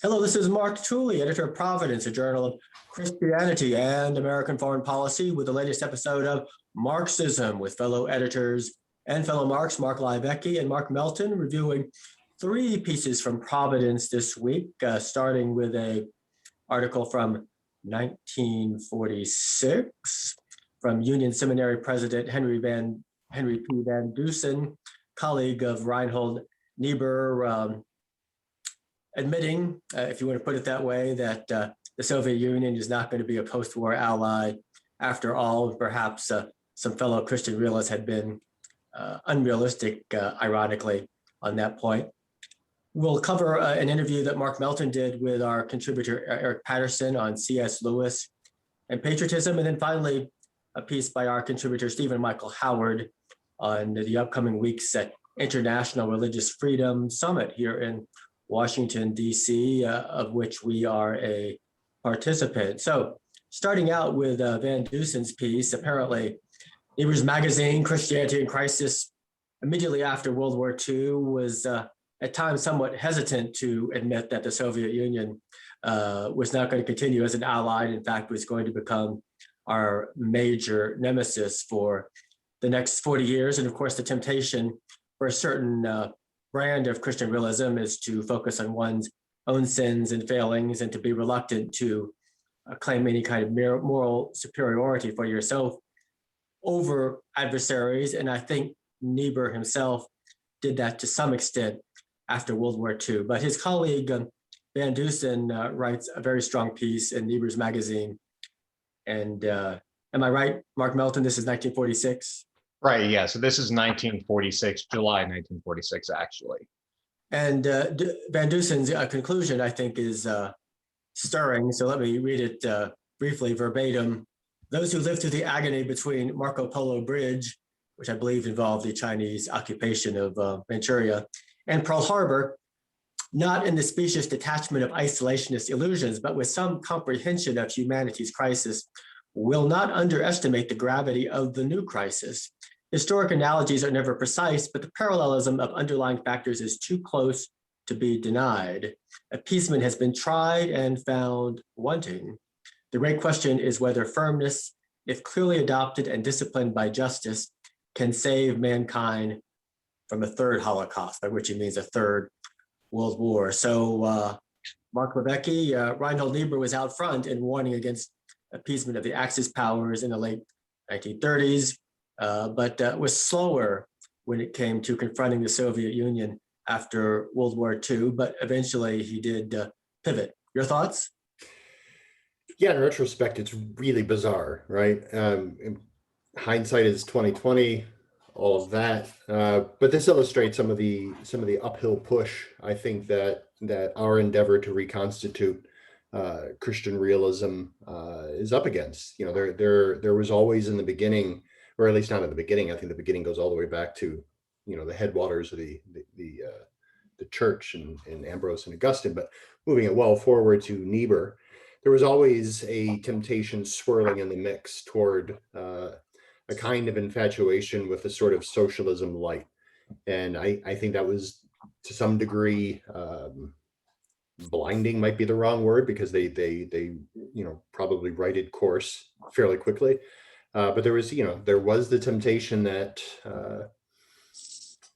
Hello, this is Mark Tooley, editor of Providence, a journal of Christianity and American foreign policy, with the latest episode of Marksism with fellow editors and fellow Marks, Mark Liebecke and Mark Melton, reviewing three pieces from Providence this week, starting with an article from 1946 from Union Seminary President Henry P. Van Dusen, colleague of Reinhold Niebuhr, admitting, if you want to put it that way, that the Soviet Union is not going to be a post-war ally after all. Perhaps some fellow Christian realists had been unrealistic, ironically, on that point. We'll cover an interview that Mark Melton did with our contributor, Eric Patterson, on C.S. Lewis and patriotism. And then finally, a piece by our contributor, Stephen Michael Howard, on the upcoming week's International Religious Freedom Summit here in Washington, D.C., of which we are a participant. So starting out with Van Dusen's piece, apparently Niebuhr's magazine, Christianity in Crisis, immediately after World War II, was at times somewhat hesitant to admit that the Soviet Union was not going to continue as an ally. In fact, was going to become our major nemesis for the next 40 years. And of course, the temptation for a certain brand of Christian realism is to focus on one's own sins and failings and to be reluctant to claim any kind of moral superiority for yourself over adversaries. And I think Niebuhr himself did that to some extent after World War II. But his colleague, Van Dusen, writes a very strong piece in Niebuhr's magazine. And am I right, Mark Melton, this is 1946? Right, yeah, so this is 1946, July 1946, actually. And Van Dusen's conclusion, I think, is stirring. So let me read it briefly, verbatim. Those who lived through the agony between Marco Polo Bridge, which I believe involved the Chinese occupation of Manchuria, and Pearl Harbor, not in the specious detachment of isolationist illusions, but with some comprehension of humanity's crisis, will not underestimate the gravity of the new crisis. Historic analogies are never precise, but the parallelism of underlying factors is too close to be denied. Appeasement has been tried and found wanting. The great question is whether firmness, if clearly adopted and disciplined by justice, can save mankind from a third Holocaust, by which he means a third World War. So Mark Liebecke, Reinhold Niebuhr was out front in warning against appeasement of the Axis powers in the late 1930s, but was slower when it came to confronting the Soviet Union after World War II, but eventually he did pivot. Your thoughts? Yeah, in retrospect, it's really bizarre, right? Hindsight is 2020, all of that. But this illustrates some of the uphill push, I think, that our endeavor to reconstitute Christian realism is up against. You know, there was always in the beginning, or at least not in the beginning. I think the beginning goes all the way back to, you know, the headwaters of the church and Ambrose and Augustine. But moving it well forward to Niebuhr, there was always a temptation swirling in the mix toward a kind of infatuation with a sort of socialism light. And I think that was to some degree, blinding might be the wrong word, because they you know, probably righted course fairly quickly. But there was the temptation that,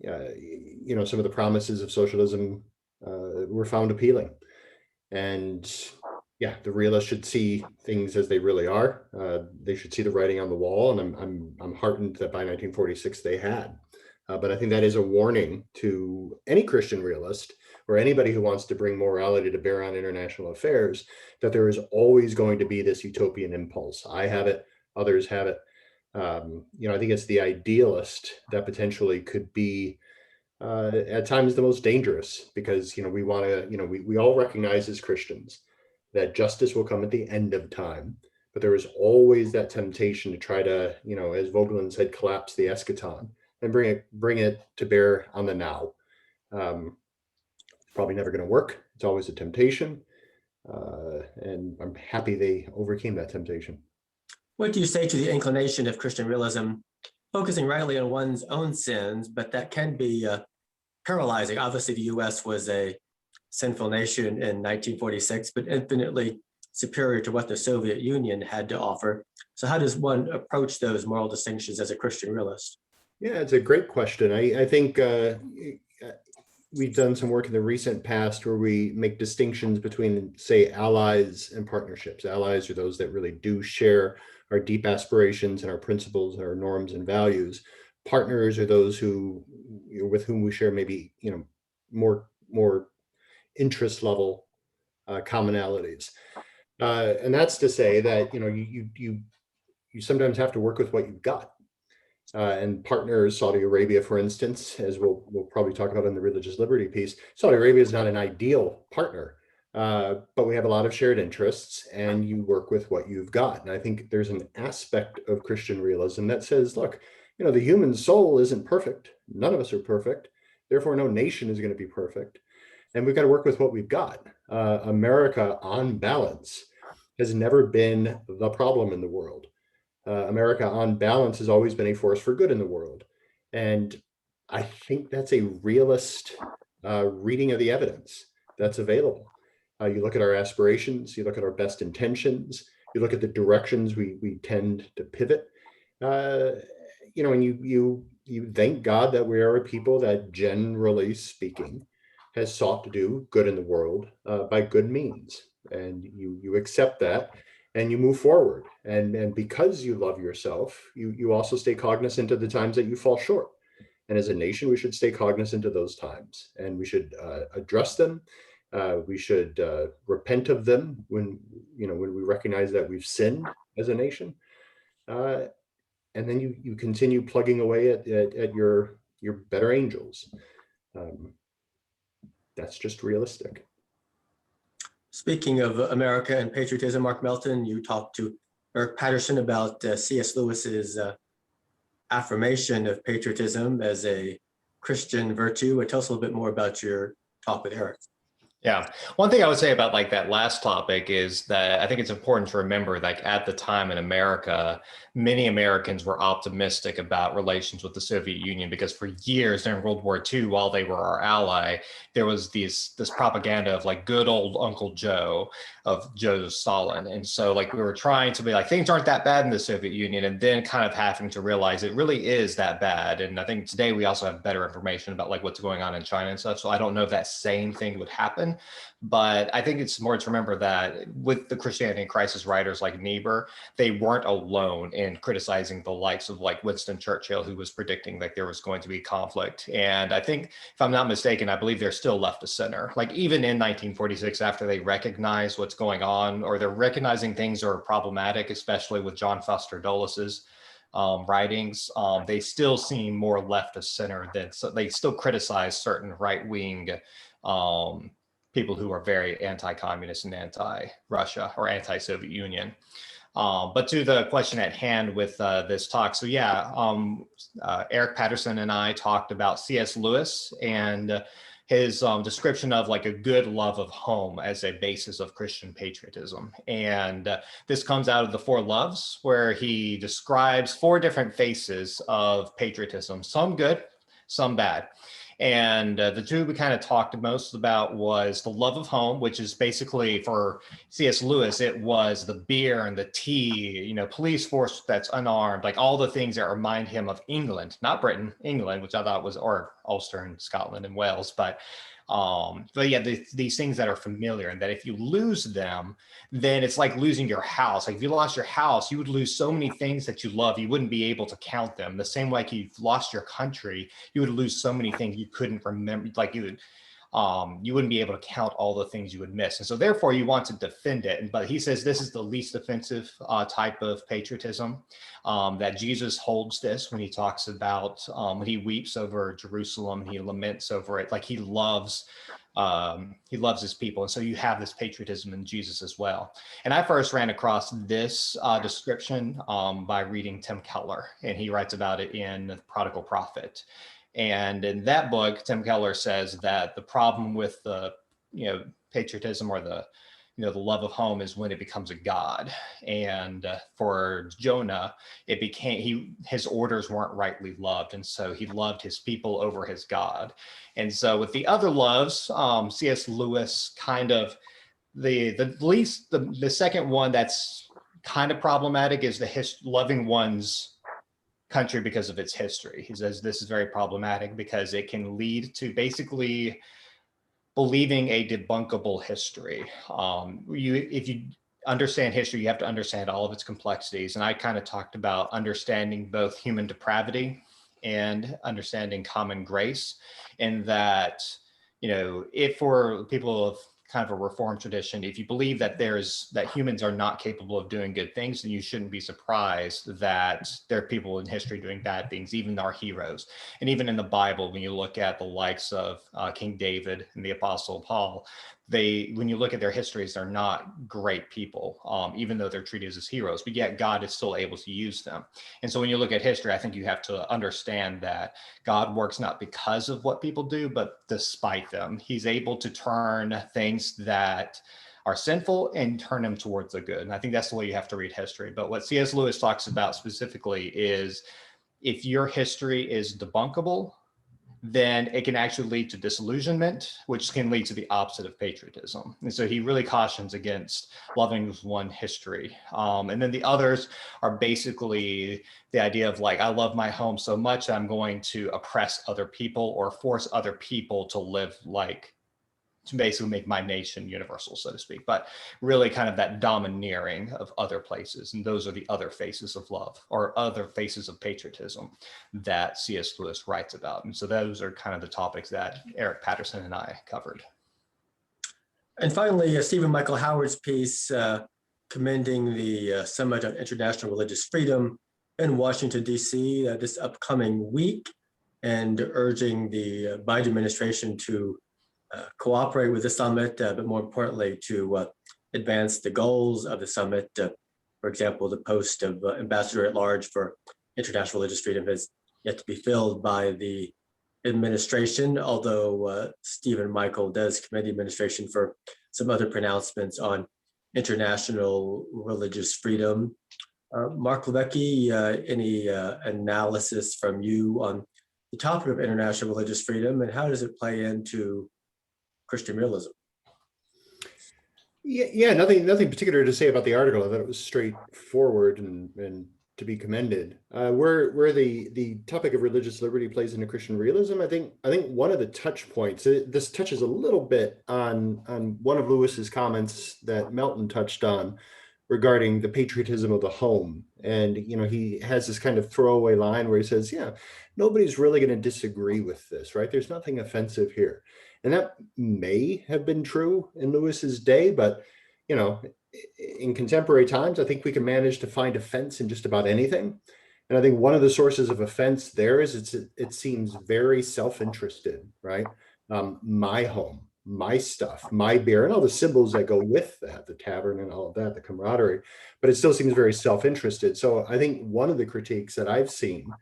you know, some of the promises of socialism were found appealing. And yeah, the realists should see things as they really are. They should see the writing on the wall, and I'm heartened that by 1946 they had. But I think that is a warning to any Christian realist or anybody who wants to bring morality to bear on international affairs, that there is always going to be this utopian impulse. I have it, others have it. You know, I think it's the idealist that potentially could be at times the most dangerous, because, you know, we want to, you know, we all recognize as Christians that justice will come at the end of time, but there is always that temptation to try to, you know, as Vogelin said, collapse the eschaton and bring it to bear on the now. It's probably never going to work. It's always a temptation, and I'm happy they overcame that temptation. What do you say to the inclination of Christian realism, focusing rightly on one's own sins, but that can be paralyzing? Obviously, the U.S. was a sinful nation in 1946, but infinitely superior to what the Soviet Union had to offer. So how does one approach those moral distinctions as a Christian realist? Yeah, it's a great question. I think we've done some work in the recent past where we make distinctions between, say, allies and partnerships. Allies are those that really do share our deep aspirations and our principles, our norms and values. Partners are those who, with whom we share maybe, more interest level commonalities. And that's to say that, you sometimes have to work with what you've got. And partners, Saudi Arabia, for instance, as we'll probably talk about in the religious liberty piece, Saudi Arabia is not an ideal partner, but we have a lot of shared interests, and you work with what you've got. And I think there's an aspect of Christian realism that says, look, the human soul isn't perfect. None of us are perfect. Therefore, no nation is going to be perfect. And we've got to work with what we've got. America, on balance, has never been the problem in the world. America, on balance, has always been a force for good in the world. And I think that's a realist reading of the evidence that's available. You look at our aspirations, you look at our best intentions, you look at the directions we tend to pivot, and you thank God that we are a people that, generally speaking, has sought to do good in the world by good means. And you accept that, and you move forward. And because you love yourself, you also stay cognizant of the times that you fall short. And as a nation, we should stay cognizant of those times, and we should address them. We should repent of them when we recognize that we've sinned as a nation. And then you continue plugging away at your better angels. That's just realistic. Speaking of America and patriotism, Mark Melton, you talked to Eric Patterson about C.S. Lewis's affirmation of patriotism as a Christian virtue. Tell us a little bit more about your talk with Eric. Yeah. One thing I would say about like that last topic is that I think it's important to remember, like at the time in America, many Americans were optimistic about relations with the Soviet Union because for years during World War II, while they were our ally, there was this propaganda of like good old Uncle Joe, of Joe Stalin. And so like we were trying to be like, things aren't that bad in the Soviet Union, and then kind of having to realize it really is that bad. And I think today we also have better information about like what's going on in China and stuff. So I don't know if that same thing would happen. But I think it's more to remember that with the Christianity in Crisis writers like Niebuhr, they weren't alone in criticizing the likes of like Winston Churchill, who was predicting that there was going to be conflict. And I think, if I'm not mistaken, I believe they're still left of center. Like even in 1946, after they recognize what's going on, or they're recognizing things are problematic, especially with John Foster Dulles's writings, they still seem more left of center than, so they still criticize certain right-wing people who are very anti-communist and anti-Russia or anti-Soviet Union. But to the question at hand with this talk, so yeah, Eric Patterson and I talked about C.S. Lewis and his description of like a good love of home as a basis of Christian patriotism. And this comes out of the Four Loves, where he describes 4 different faces of patriotism, some good, some bad. And the 2 we kind of talked most about was the love of home, which is basically, for C.S. Lewis, it was the beer and the tea, police force that's unarmed, like all the things that remind him of England, not Britain, England, which I thought was, or Ulster and Scotland and Wales, but yeah, these things that are familiar, and that if you lose them, then it's like losing your house. Like if you lost your house, you would lose so many things that you love, you wouldn't be able to count them. The same way, like you've lost your country, you would lose so many things you couldn't remember, like you wouldn't be able to count all the things you would miss. And so therefore you want to defend it. But he says this is the least offensive type of patriotism, that Jesus holds this when he talks about, when he weeps over Jerusalem, he laments over it, like he loves his people. And so you have this patriotism in Jesus as well. And I first ran across this description by reading Tim Keller, and he writes about it in The Prodigal Prophet. And in that book, Tim Keller says that the problem with the, patriotism, or the you know, the love of home is when it becomes a god. And for Jonah, it became, his orders weren't rightly loved. And so he loved his people over his God. And so with the other loves, C.S. Lewis kind of, the second one that's kind of problematic is loving one's country because of its history. He says this is very problematic because it can lead to basically believing a debunkable history. If you understand history, you have to understand all of its complexities. And I kind of talked about understanding both human depravity and understanding common grace, and that, you know, if for people of kind of a reformed tradition, if you believe that that humans are not capable of doing good things, then you shouldn't be surprised that there are people in history doing bad things, even our heroes. And even in the Bible, when you look at the likes of King David and the Apostle Paul, when you look at their histories, they're not great people, even though they're treated as heroes, but yet God is still able to use them. And so when you look at history, I think you have to understand that God works not because of what people do, but despite them. He's able to turn things that are sinful and turn them towards the good. And I think that's the way you have to read history. But what C.S. Lewis talks about specifically is if your history is debunkable, then it can actually lead to disillusionment, which can lead to the opposite of patriotism. And so he really cautions against loving one history. And then the others are basically the idea of like, I love my home so much that I'm going to oppress other people or force other people to live like, to basically make my nation universal, so to speak, but really kind of that domineering of other places. And those are the other faces of love or other faces of patriotism that C.S. Lewis writes about. And so those are kind of the topics that Eric Patterson and I covered. And finally, Stephen Michael Howard's piece commending the Summit on International Religious Freedom in Washington, D.C. This upcoming week, and urging the Biden administration to cooperate with the summit, but more importantly, to advance the goals of the summit. For example, the post of ambassador at large for international religious freedom has yet to be filled by the administration, although Stephen Michael does commend the administration for some other pronouncements on international religious freedom. Mark Levesque, any analysis from you on the topic of international religious freedom, and how does it play into Christian realism? Yeah, nothing particular to say about the article. I thought it was straightforward and to be commended. Where the topic of religious liberty plays into Christian realism, I think one of the touch points, this touches a little bit on one of Lewis's comments that Melton touched on regarding the patriotism of the home. And, you know, he has this kind of throwaway line where he says, yeah, nobody's really going to disagree with this, right? There's nothing offensive here. And that may have been true in Lewis's day, but, you know, in contemporary times, I think we can manage to find offense in just about anything. And I think one of the sources of offense there is it seems very self-interested, right? My home, my stuff, my beer, and all the symbols that go with that, the tavern and all of that, the camaraderie, but it still seems very self-interested. So I think one of the critiques that I've seen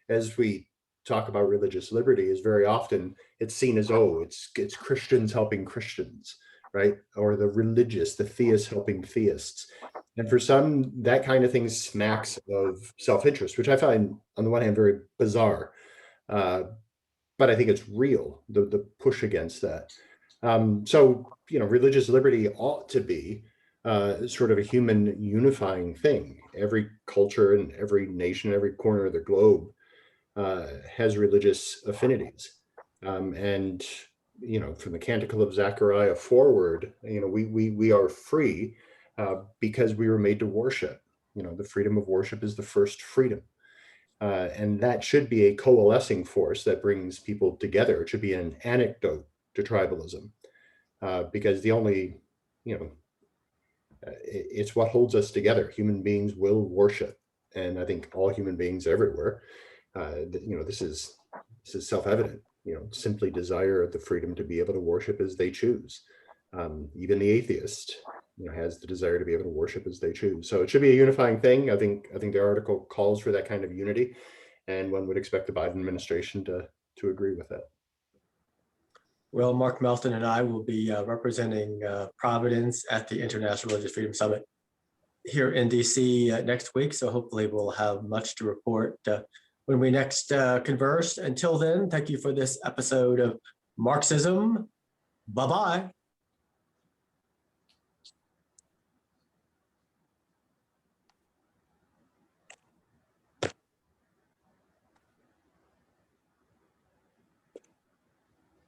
as we talk about religious liberty is very often it's seen as, oh, it's Christians helping Christians, right? Or the religious, the theists helping theists. And for some, that kind of thing smacks of self-interest, which I find on the one hand very bizarre. But I think it's real, the push against that. So, you know, religious liberty ought to be sort of a human unifying thing. Every culture and every nation, every corner of the globe has religious affinities. And, you know, from the Canticle of Zechariah forward, you know, we are free because we were made to worship. You know, the freedom of worship is the first freedom. And that should be a coalescing force that brings people together. It should be an antidote to tribalism, because the only, you know, it's what holds us together. Human beings will worship, and I think all human beings everywhere. You know, this is self-evident. You know, simply desire the freedom to be able to worship as they choose. Even the atheist, you know, has the desire to be able to worship as they choose. So it should be a unifying thing. I think the article calls for that kind of unity, and one would expect the Biden administration to agree with that. Well, Mark Melton and I will be representing Providence at the International Religious Freedom Summit here in DC next week. So hopefully we'll have much to report when we next converse. Until then, thank you for this episode of Marksism. Bye-bye.